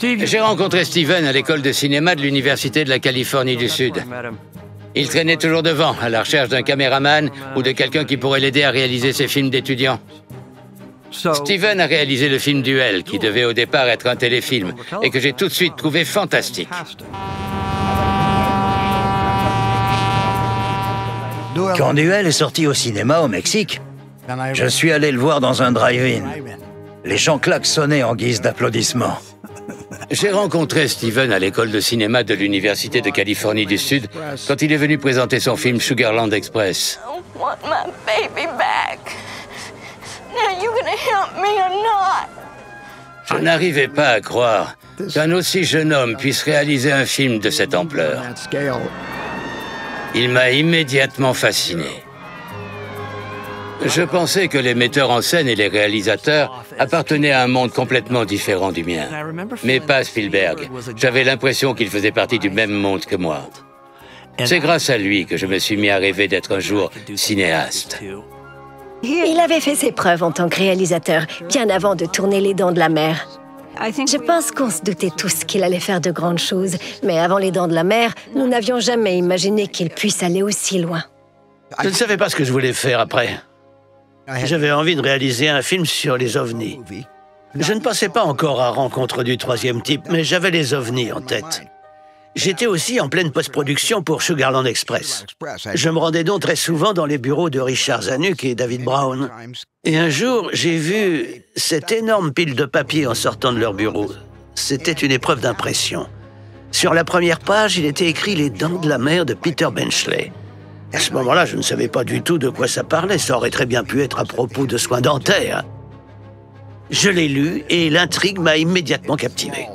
J'ai rencontré Steven à l'école de cinéma de l'Université de la Californie du Sud. Il traînait toujours devant, à la recherche d'un caméraman ou de quelqu'un qui pourrait l'aider à réaliser ses films d'étudiants. Steven a réalisé le film Duel, qui devait au départ être un téléfilm, et que j'ai tout de suite trouvé fantastique. Quand Duel est sorti au cinéma au Mexique, je suis allé le voir dans un drive-in. Les gens klaxonnaient en guise d'applaudissements. J'ai rencontré Steven à l'école de cinéma de l'Université de Californie du Sud quand il est venu présenter son film Sugarland Express. Je n'arrivais pas à croire qu'un aussi jeune homme puisse réaliser un film de cette ampleur. Il m'a immédiatement fasciné. Je pensais que les metteurs en scène et les réalisateurs appartenaient à un monde complètement différent du mien. Mais pas Spielberg. J'avais l'impression qu'il faisait partie du même monde que moi. C'est grâce à lui que je me suis mis à rêver d'être un jour cinéaste. Il avait fait ses preuves en tant que réalisateur, bien avant de tourner Les Dents de la Mer. Je pense qu'on se doutait tous qu'il allait faire de grandes choses, mais avant Les Dents de la Mer, nous n'avions jamais imaginé qu'il puisse aller aussi loin. Je ne savais pas ce que je voulais faire après. J'avais envie de réaliser un film sur les ovnis. Je ne passais pas encore à Rencontre du troisième type, mais j'avais les ovnis en tête. J'étais aussi en pleine post-production pour Sugarland Express. Je me rendais donc très souvent dans les bureaux de Richard Zanuck et David Brown. Et un jour, j'ai vu cette énorme pile de papier en sortant de leur bureau. C'était une épreuve d'impression. Sur la première page, il était écrit « Les Dents de la Mer » de Peter Benchley. À ce moment-là, je ne savais pas du tout de quoi ça parlait. Ça aurait très bien pu être à propos de soins dentaires. Je l'ai lu et l'intrigue m'a immédiatement captivé.